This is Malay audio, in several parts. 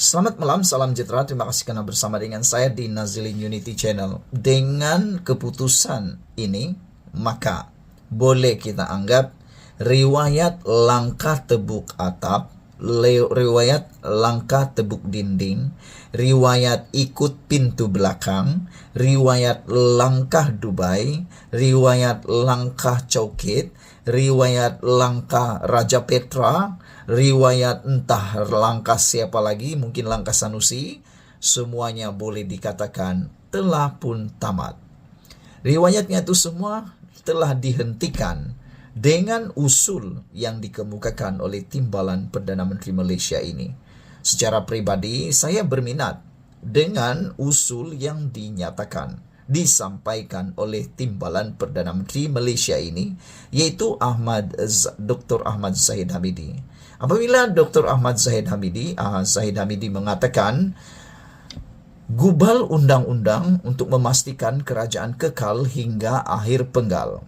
Selamat malam, salam sejahtera. Terima kasih karena bersama dengan saya di Nazilin Unity Channel. Dengan keputusan ini, maka boleh kita anggap riwayat langkah tebuk atap, riwayat langkah tebuk dinding, riwayat ikut pintu belakang, riwayat langkah Dubai, riwayat langkah Coket, riwayat langkah Raja Petra, riwayat entah langkah siapa lagi, mungkin langkah Sanusi, semuanya boleh dikatakan telah pun tamat. Riwayatnya itu semua telah dihentikan dengan usul yang dikemukakan oleh Timbalan Perdana Menteri Malaysia ini. Secara pribadi, saya berminat dengan usul yang disampaikan oleh Timbalan Perdana Menteri Malaysia ini, yaitu Dr. Ahmad Zahid Hamidi. Apabila Dr. Ahmad Zahid Hamidi mengatakan gubal undang-undang untuk memastikan kerajaan kekal hingga akhir penggal.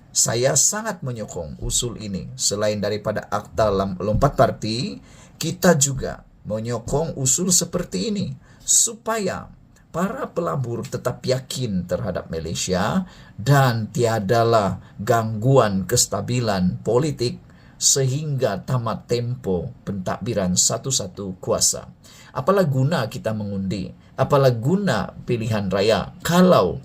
Saya sangat menyokong usul ini. Selain daripada Akta Lompat Parti, kita juga menyokong usul seperti ini supaya para pelabur tetap yakin terhadap Malaysia dan tiadalah gangguan kestabilan politik sehingga tamat tempo pentadbiran satu-satu kuasa. Apalah guna kita mengundi? Apalah guna pilihan raya kalau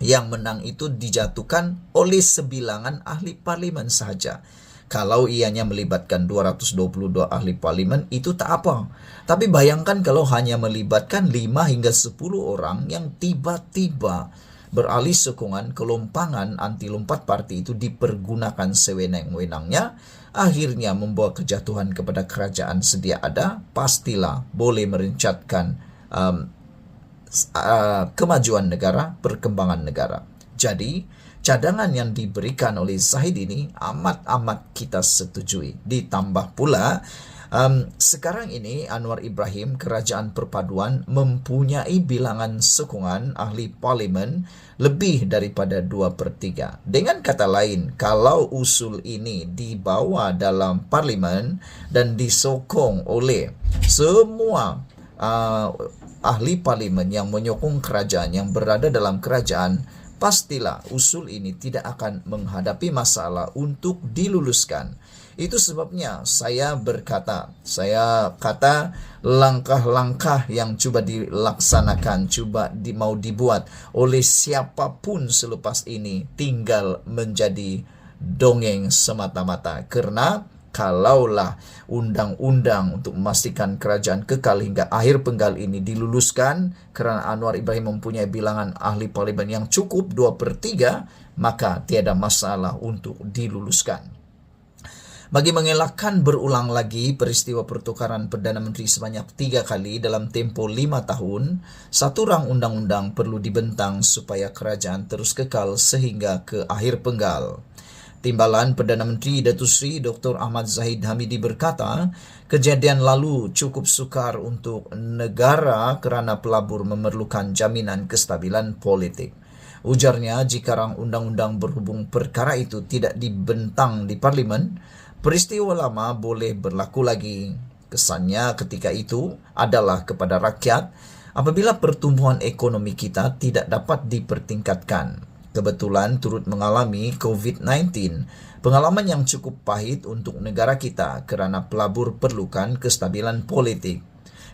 yang menang itu dijatuhkan oleh sebilangan ahli parlimen sahaja? Kalau ianya melibatkan 222 ahli parlimen itu tak apa. Tapi bayangkan kalau hanya melibatkan 5 hingga 10 orang yang tiba-tiba beralih sokongan kelompangan anti lompat parti itu dipergunakan sewenang-wenangnya, akhirnya membawa kejatuhan kepada kerajaan sedia ada, pastilah boleh merencatkan kemajuan negara, perkembangan negara. Jadi, cadangan yang diberikan oleh Zahid ini amat-amat kita setujui. Ditambah pula, sekarang ini Anwar Ibrahim, Kerajaan Perpaduan, mempunyai bilangan sokongan ahli parlimen lebih daripada 2/3. Dengan kata lain, kalau usul ini dibawa dalam parlimen dan disokong oleh semua ahli parlimen yang menyokong kerajaan, yang berada dalam kerajaan, pastilah usul ini tidak akan menghadapi masalah untuk diluluskan. Itu sebabnya saya kata langkah-langkah yang coba dilaksanakan, mau dibuat oleh siapapun selepas ini tinggal menjadi dongeng semata-mata. Karena kalaulah undang-undang untuk memastikan kerajaan kekal hingga akhir penggal ini diluluskan kerana Anwar Ibrahim mempunyai bilangan ahli parlimen yang cukup 2/3, maka tiada masalah untuk diluluskan. Bagi mengelakkan berulang lagi peristiwa pertukaran Perdana Menteri sebanyak 3 kali dalam tempoh 5 tahun, satu rang undang-undang perlu dibentang supaya kerajaan terus kekal sehingga ke akhir penggal. Timbalan Perdana Menteri Datuk Seri Dr. Ahmad Zahid Hamidi berkata, kejadian lalu cukup sukar untuk negara kerana pelabur memerlukan jaminan kestabilan politik. Ujarnya, jika rang undang-undang berhubung perkara itu tidak dibentang di parlimen, peristiwa lama boleh berlaku lagi. Kesannya ketika itu adalah kepada rakyat apabila pertumbuhan ekonomi kita tidak dapat dipertingkatkan. Kebetulan turut mengalami COVID-19, pengalaman yang cukup pahit untuk negara kita kerana pelabur perlukan kestabilan politik.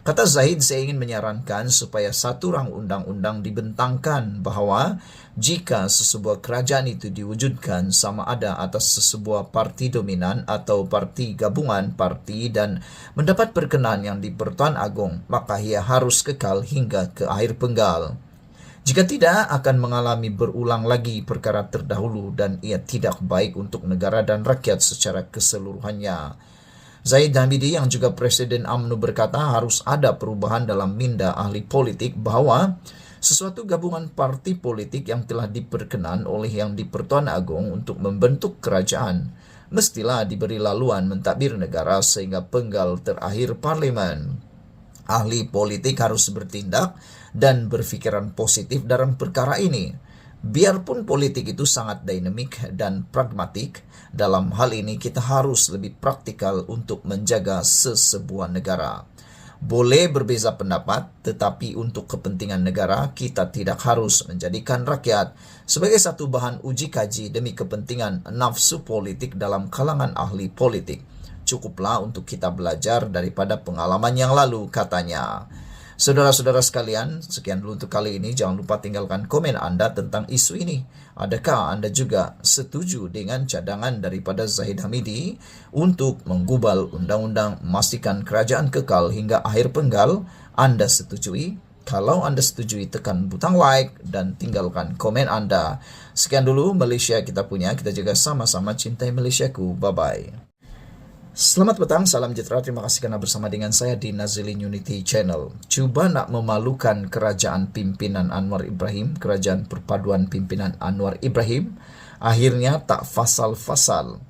Kata Zahid, saya ingin menyarankan supaya satu rang undang-undang dibentangkan bahawa jika sesebuah kerajaan itu diwujudkan sama ada atas sesebuah parti dominan atau parti gabungan parti dan mendapat perkenaan yang di-Pertuan Agong, maka ia harus kekal hingga ke akhir penggal. Jika tidak, akan mengalami berulang lagi perkara terdahulu dan ia tidak baik untuk negara dan rakyat secara keseluruhannya. Zahid Hamidi yang juga Presiden UMNO berkata harus ada perubahan dalam minda ahli politik bahawa sesuatu gabungan parti politik yang telah diperkenan oleh yang di-Pertuan Agong untuk membentuk kerajaan mestilah diberi laluan mentadbir negara sehingga penggal terakhir parlimen. Ahli politik harus bertindak dan berfikiran positif dalam perkara ini. Biarpun politik itu sangat dinamik dan pragmatik, dalam hal ini kita harus lebih praktikal untuk menjaga sesebuah negara. Boleh berbeza pendapat, tetapi untuk kepentingan negara, kita tidak harus menjadikan rakyat sebagai satu bahan uji kaji demi kepentingan nafsu politik dalam kalangan ahli politik. Cukuplah untuk kita belajar daripada pengalaman yang lalu, katanya. Saudara-saudara sekalian, sekian dulu untuk kali ini. Jangan lupa tinggalkan komen Anda tentang isu ini. Adakah Anda juga setuju dengan cadangan daripada Zahid Hamidi untuk menggubal undang-undang memastikan kerajaan kekal hingga akhir penggal? Anda setujui? Kalau Anda setujui, tekan butang like dan tinggalkan komen Anda. Sekian dulu Malaysia kita punya. Kita juga sama-sama cintai Malaysiaku. Bye-bye. Selamat petang, salam sejahtera. Terima kasih kerana bersama dengan saya di Nazilin Unity Channel. Cuba nak memalukan kerajaan pimpinan Anwar Ibrahim, kerajaan perpaduan pimpinan Anwar Ibrahim. Akhirnya tak fasal-fasal.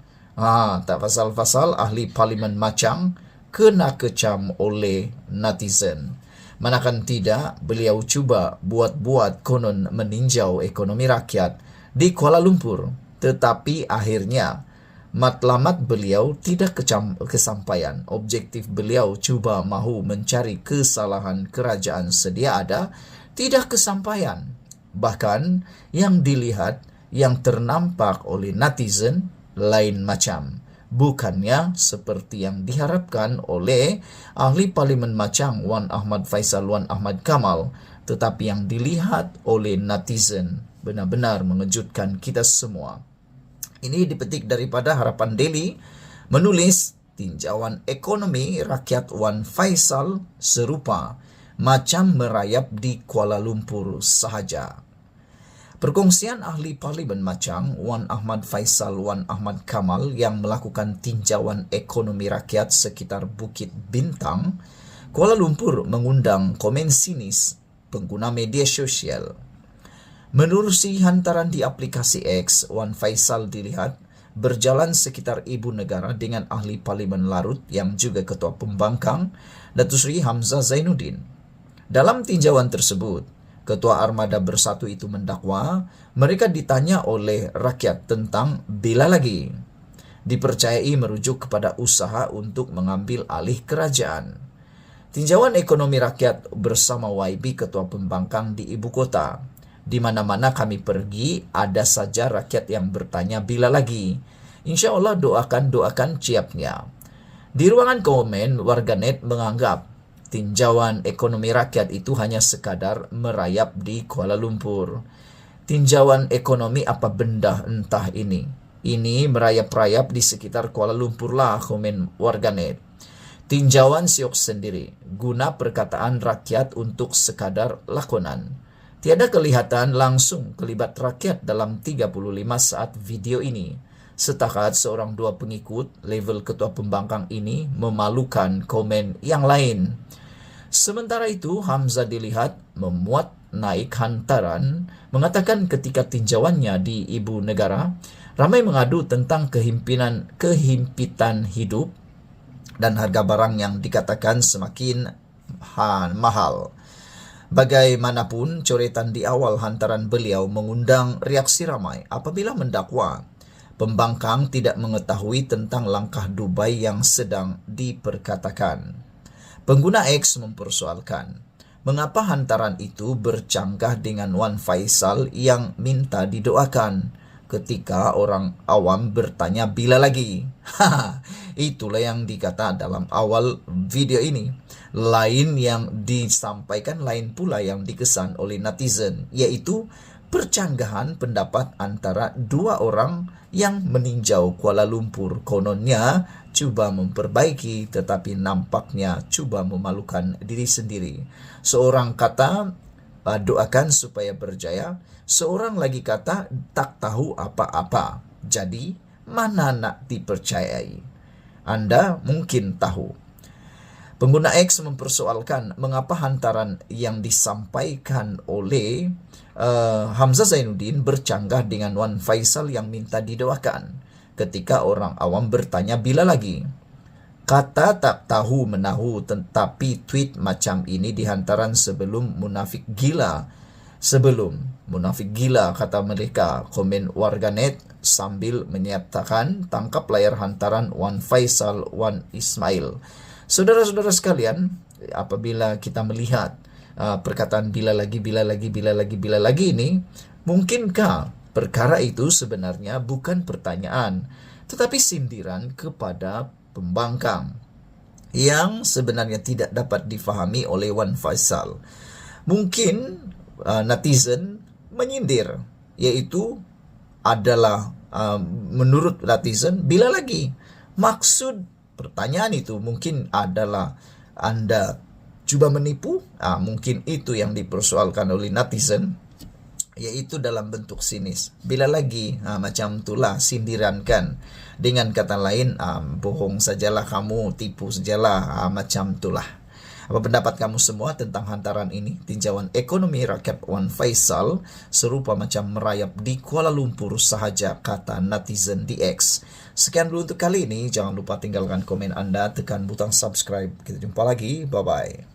Tak fasal-fasal, ahli Parlimen Machang kena kecam oleh netizen. Manakan tidak, beliau cuba buat-buat konon meninjau ekonomi rakyat di Kuala Lumpur. Tetapi akhirnya matlamat beliau tidak kesampaian. Objektif beliau cuba mahu mencari kesalahan kerajaan sedia ada, tidak kesampaian. Bahkan yang dilihat, yang ternampak oleh netizen lain macam. Bukannya seperti yang diharapkan oleh ahli Parlimen Machang Wan Ahmad Faisal Wan Ahmad Kamal, tetapi yang dilihat oleh netizen benar-benar mengejutkan kita semua. Ini dipetik daripada Harapan Daily, menulis tinjauan ekonomi rakyat Wan Faisal serupa macam merayap di Kuala Lumpur sahaja. Perkongsian ahli Parlimen Machang Wan Ahmad Faisal Wan Ahmad Kamal yang melakukan tinjauan ekonomi rakyat sekitar Bukit Bintang, Kuala Lumpur mengundang komen sinis pengguna media sosial. Menerusi hantaran di aplikasi X, Wan Faisal dilihat berjalan sekitar ibu negara dengan ahli Parlimen Larut yang juga Ketua Pembangkang, Datuk Seri Hamzah Zainuddin. Dalam tinjauan tersebut, Ketua Armada Bersatu itu mendakwa mereka ditanya oleh rakyat tentang bila lagi. Dipercayai merujuk kepada usaha untuk mengambil alih kerajaan. Tinjauan ekonomi rakyat bersama YB Ketua Pembangkang di ibu kota. Di mana-mana kami pergi, ada saja rakyat yang bertanya bila lagi. Insya Allah doakan siapnya. Di ruangan komen, warganet menganggap tinjauan ekonomi rakyat itu hanya sekadar merayap di Kuala Lumpur. Tinjauan ekonomi apa benda entah ini. Ini merayap-rayap di sekitar Kuala Lumpur lah, komen warganet. Tinjauan siok sendiri, guna perkataan rakyat untuk sekadar lakonan. Tiada kelihatan langsung kelibat rakyat dalam 35 saat video ini. Setakat seorang dua pengikut level Ketua Pembangkang ini memalukan komen yang lain. Sementara itu, Hamzah dilihat memuat naik hantaran, mengatakan ketika tinjauannya di ibu negara, ramai mengadu tentang kehimpitan hidup dan harga barang yang dikatakan semakin mahal. Bagaimanapun, coretan di awal hantaran beliau mengundang reaksi ramai apabila mendakwa Pembangkang tidak mengetahui tentang langkah Dubai yang sedang diperkatakan. Pengguna X mempersoalkan, mengapa hantaran itu bercanggah dengan Wan Faisal yang minta didoakan ketika orang awam bertanya bila lagi. Itulah yang dikata dalam awal video ini. Lain yang disampaikan, lain pula yang dikesan oleh netizen, yaitu percanggahan pendapat antara dua orang yang meninjau Kuala Lumpur. Kononnya cuba memperbaiki, tetapi nampaknya cuba memalukan diri sendiri. Seorang kata doakan supaya berjaya, seorang lagi kata tak tahu apa-apa. Jadi mana nak dipercayai? Anda mungkin tahu. Pengguna X mempersoalkan mengapa hantaran yang disampaikan oleh Hamzah Zainuddin bercanggah dengan Wan Faisal yang minta didoakan ketika orang awam bertanya bila lagi. Kata tak tahu menahu, tetapi tweet macam ini di hantaran sebelum munafik gila. Sebelum munafik gila, kata mereka, komen warganet sambil menyatakan tangkap layar hantaran Wan Faisal Wan Ismail. Saudara-saudara sekalian, apabila kita melihat perkataan bila lagi ini, mungkinkah perkara itu sebenarnya bukan pertanyaan, tetapi sindiran kepada pembangkang yang sebenarnya tidak dapat difahami oleh Wan Faisal. Mungkin netizen menyindir, yaitu adalah menurut netizen bila lagi. Maksud pertanyaan itu mungkin adalah Anda cuba menipu, mungkin itu yang dipersoalkan oleh netizen, yaitu dalam bentuk sinis. Bila lagi, macam itulah sindiran kan. Dengan kata lain, bohong sajalah kamu, tipu sajalah, macam itulah. Apa pendapat kamu semua tentang hantaran ini? Tinjauan ekonomi rakyat Wan Faisal serupa macam merayap di Kuala Lumpur sahaja, kata netizen di X. Sekian dulu untuk kali ini. Jangan lupa tinggalkan komen Anda, tekan butang subscribe. Kita jumpa lagi. Bye-bye.